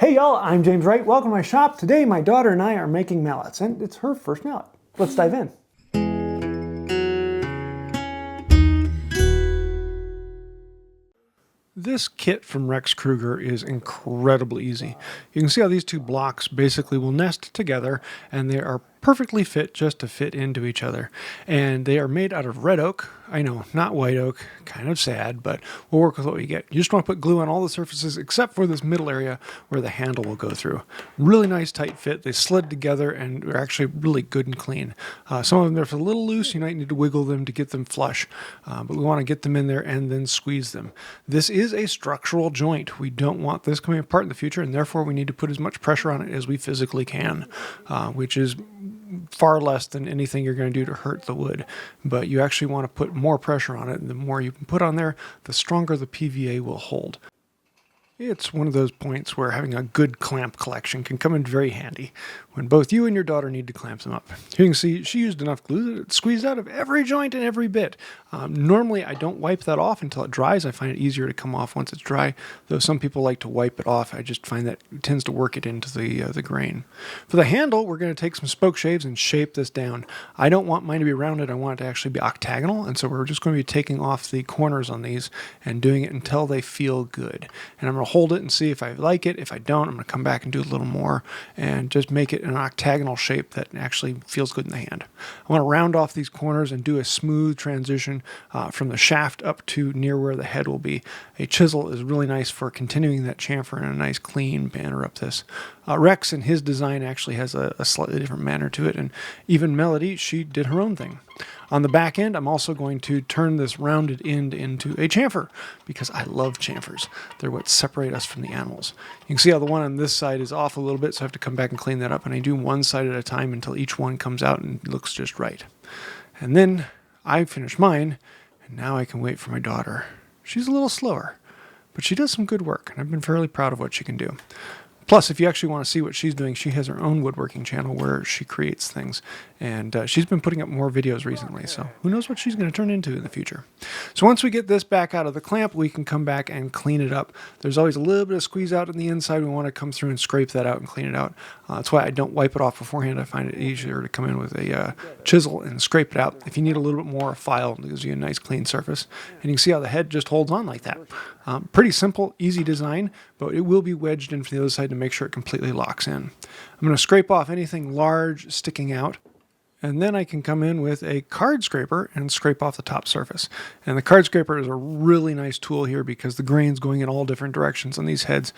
Hey y'all, I'm James Wright. Welcome to my shop. Today my daughter and I are making mallets, and it's her first mallet. Let's dive in. This kit from Rex Krueger is incredibly easy. You can see how these two blocks basically will nest together, and they are perfectly fit just to fit into each other. And they are made out of red oak. I know, not white oak, kind of sad, but we'll work with what we get. You just want to put glue on all the surfaces except for this middle area where the handle will go through. Really nice tight fit. They slid together and are actually really good and clean. Some of them are a little loose. You might need to wiggle them to get them flush, but we want to get them in there and then squeeze them. This is a structural joint. We don't want this coming apart in the future, and therefore we need to put as much pressure on it as we physically can, which is far less than anything you're going to do to hurt the wood. But you actually want to put more pressure on it, and the more you can put on there, the stronger the PVA will hold. It's one of those points where having a good clamp collection can come in very handy when both you and your daughter need to clamp them up. You can see she used enough glue that it squeezed out of every joint and every bit. Normally I don't wipe that off until it dries. I find it easier to come off once it's dry, though some people like to wipe it off. I just find that it tends to work it into the grain. For the handle, we're going to take some spoke shaves and shape this down. I don't want mine to be rounded. I want it to actually be octagonal, and so we're just going to be taking off the corners on these and doing it until they feel good. And I'm going to hold it and see if I like it. If I don't, I'm going to come back and do a little more and just make it an octagonal shape that actually feels good in the hand. I want to round off these corners and do a smooth transition from the shaft up to near where the head will be. A chisel is really nice for continuing that chamfer in a nice clean banner up this. Rex in his design actually has a slightly different manner to it, and even Melody, she did her own thing. On the back end, I'm also going to turn this rounded end into a chamfer because I love chamfers. They're what separate us from the animals. You can see how the one on this side is off a little bit, so I have to come back and clean that up, and I do one side at a time until each one comes out and looks just right. And then I finish mine, and now I can wait for my daughter. She's a little slower, but she does some good work, and I've been fairly proud of what she can do. Plus, if you actually want to see what she's doing, she has her own woodworking channel where she creates things. And she's been putting up more videos recently, so who knows what she's going to turn into in the future. So once we get this back out of the clamp, we can come back and clean it up. There's always a little bit of squeeze out on the inside. We want to come through and scrape that out and clean it out. That's why I don't wipe it off beforehand. I find it easier to come in with a chisel and scrape it out. If you need a little bit more, a file gives you a nice clean surface. And you can see how the head just holds on like that. Pretty simple, easy design, but it will be wedged in from the other side to make sure it completely locks in. I'm going to scrape off anything large sticking out, and then I can come in with a card scraper and scrape off the top surface. And the card scraper is a really nice tool here because the grain's going in all different directions on these heads.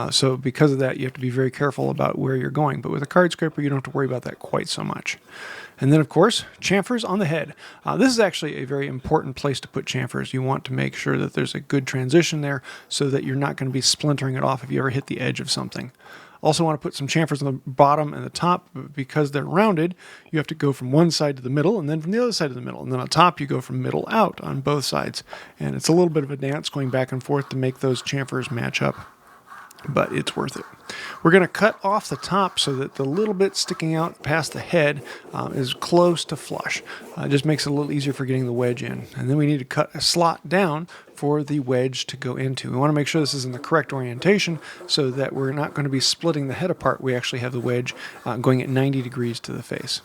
So because of that, you have to be very careful about where you're going. But with a card scraper, you don't have to worry about that quite so much. And then, of course, chamfers on the head. This is actually a very important place to put chamfers. You want to make sure that there's a good transition there so that you're not going to be splintering it off if you ever hit the edge of something. Also want to put some chamfers on the bottom and the top. Because they're rounded, you have to go from one side to the middle and then from the other side to the middle. And then on top, you go from middle out on both sides. And it's a little bit of a dance going back and forth to make those chamfers match up, but it's worth it. We're going to cut off the top so that the little bit sticking out past the head is close to flush. It just makes it a little easier for getting the wedge in. And then we need to cut a slot down for the wedge to go into. We want to make sure this is in the correct orientation so that we're not going to be splitting the head apart. We actually have the wedge going at 90 degrees to the face.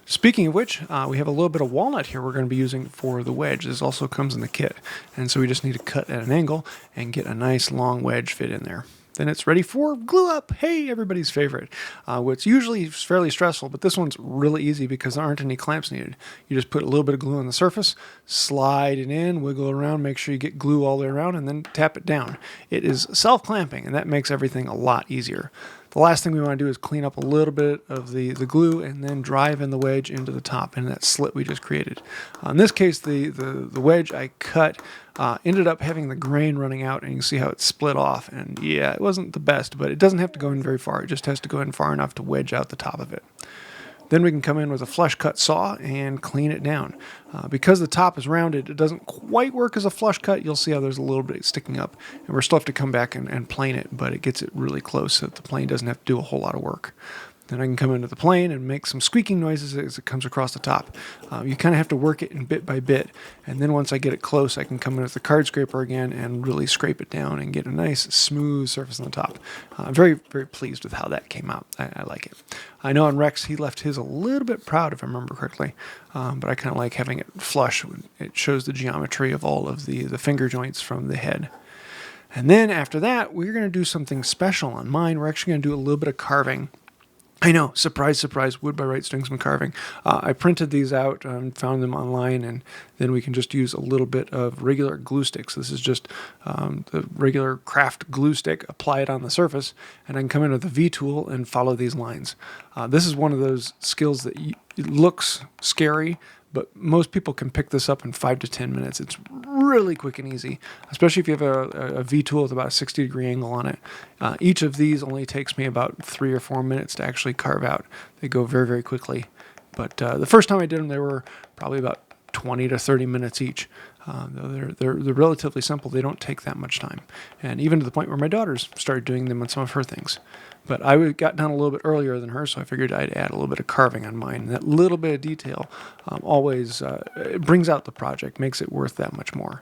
Speaking of which, we have a little bit of walnut here we're going to be using for the wedge. This also comes in the kit. And so we just need to cut at an angle and get a nice long wedge fit in there. Then it's ready for glue up. Hey, everybody's favorite. What's usually fairly stressful, but this one's really easy because there aren't any clamps needed. You just put a little bit of glue on the surface, slide it in, wiggle it around, make sure you get glue all the way around, and then tap it down. It is self-clamping, and that makes everything a lot easier. The last thing we want to do is clean up a little bit of the glue and then drive in the wedge into the top in that slit we just created. In this case, the wedge I cut ended up having the grain running out, and you can see how it split off. And yeah, it wasn't the best, but it doesn't have to go in very far. It just has to go in far enough to wedge out the top of it. Then we can come in with a flush cut saw and clean it down. Because the top is rounded, it doesn't quite work as a flush cut. You'll see how there's a little bit sticking up. And we're still have to come back and plane it, but it gets it really close so that the plane doesn't have to do a whole lot of work. Then I can come into the plane and make some squeaking noises as it comes across the top. You kind of have to work it in bit by bit. And then once I get it close, I can come in with the card scraper again and really scrape it down and get a nice smooth surface on the top. I'm very, very pleased with how that came out. I like it. I know on Rex, he left his a little bit proud, if I remember correctly. But I kind of like having it flush. It shows the geometry of all of the finger joints from the head. And then after that, we're going to do something special on mine. We're actually going to do a little bit of carving. I know, surprise, surprise, wood by Wright Strings and Carving. I printed these out and found them online, and then we can just use a little bit of regular glue sticks. This is just the regular craft glue stick, apply it on the surface, and I can come in with the V-tool and follow these lines. This is one of those skills that it looks scary, but most people can pick this up in 5 to 10 minutes. It's really quick and easy, especially if you have a V-tool with about a 60-degree angle on it. Each of these only takes me about 3 or 4 minutes to actually carve out. They go very, very quickly. But the first time I did them, they were probably about 20 to 30 minutes each. They're relatively simple. They don't take that much time. And even to the point where my daughters started doing them on some of her things. But I got done a little bit earlier than her, so I figured I'd add a little bit of carving on mine. And that little bit of detail always it brings out the project, makes it worth that much more.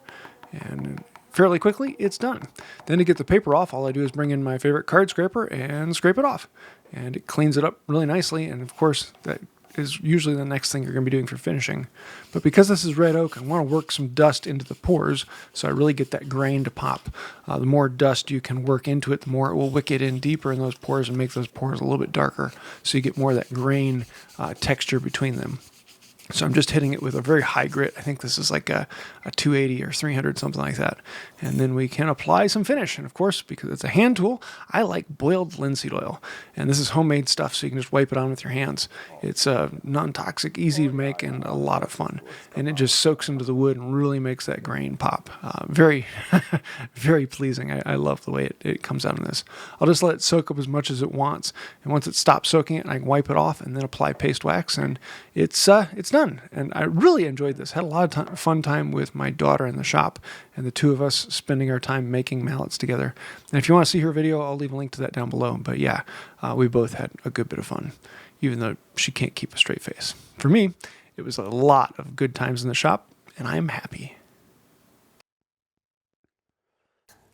And fairly quickly, it's done. Then to get the paper off, all I do is bring in my favorite card scraper and scrape it off. And it cleans it up really nicely. And of course, that is usually the next thing you're going to be doing for finishing. But because this is red oak, I want to work some dust into the pores so I really get that grain to pop. The more dust you can work into it, the more it will wick it in deeper in those pores and make those pores a little bit darker so you get more of that grain texture between them. So I'm just hitting it with a very high grit. I think this is like a 280 or 300, something like that. And then we can apply some finish. And of course, because it's a hand tool, I like boiled linseed oil. And this is homemade stuff, so you can just wipe it on with your hands. It's non-toxic, easy to make, and a lot of fun. And it just soaks into the wood and really makes that grain pop. Very, very pleasing. I love the way it comes out in this. I'll just let it soak up as much as it wants. And once it stops soaking it, I can wipe it off and then apply paste wax. And it's done. And I really enjoyed this. Had a lot of fun time with my daughter in the shop, and the two of us spending our time making mallets together. And if you want to see her video, I'll leave a link to that down below. But yeah, we both had a good bit of fun, even though she can't keep a straight face. For me, it was a lot of good times in the shop, and I'm happy.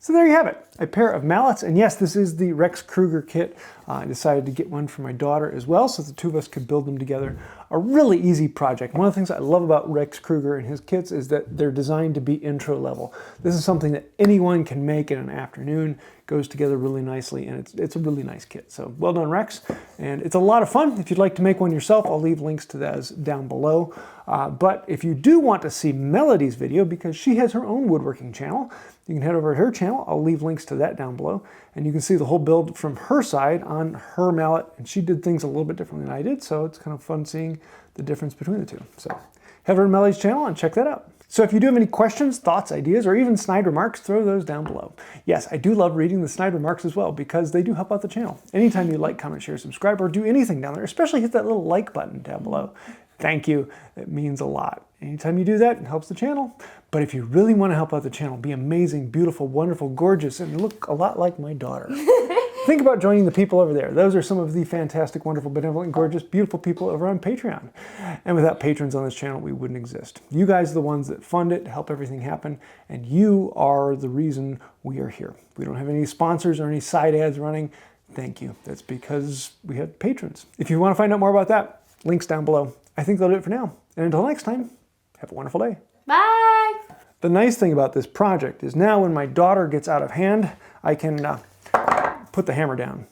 So there you have it, a pair of mallets. And yes, this is the Rex Krueger kit. I decided to get one for my daughter as well so the two of us could build them together. A really easy project. One of the things I love about Rex Krueger and his kits is that they're designed to be intro level. This is something that anyone can make in an afternoon. Goes together really nicely, and it's a really nice kit. So well done, Rex. And it's a lot of fun. If you'd like to make one yourself, I'll leave links to those down below. But if you do want to see Melody's video, because she has her own woodworking channel, you can head over to her channel. I'll leave links to that down below. And you can see the whole build from her side on her mallet. And she did things a little bit differently than I did, so it's kind of fun seeing the difference between the two. So head over to Melody's channel and check that out. So if you do have any questions, thoughts, ideas, or even snide remarks, throw those down below. Yes, I do love reading the snide remarks as well because they do help out the channel. Anytime you like, comment, share, subscribe, or do anything down there, especially hit that little like button down below. Thank you. It means a lot. Anytime you do that, it helps the channel. But if you really want to help out the channel, be amazing, beautiful, wonderful, gorgeous, and look a lot like my daughter, think about joining the people over there. Those are some of the fantastic, wonderful, benevolent, gorgeous, beautiful people over on Patreon. And without patrons on this channel, we wouldn't exist. You guys are the ones that fund it, help everything happen, and you are the reason we are here. We don't have any sponsors or any side ads running. Thank you. That's because we have patrons. If you want to find out more about that, links down below. I think that'll do it for now. And until next time, have a wonderful day. Bye! The nice thing about this project is now when my daughter gets out of hand, I can put the hammer down.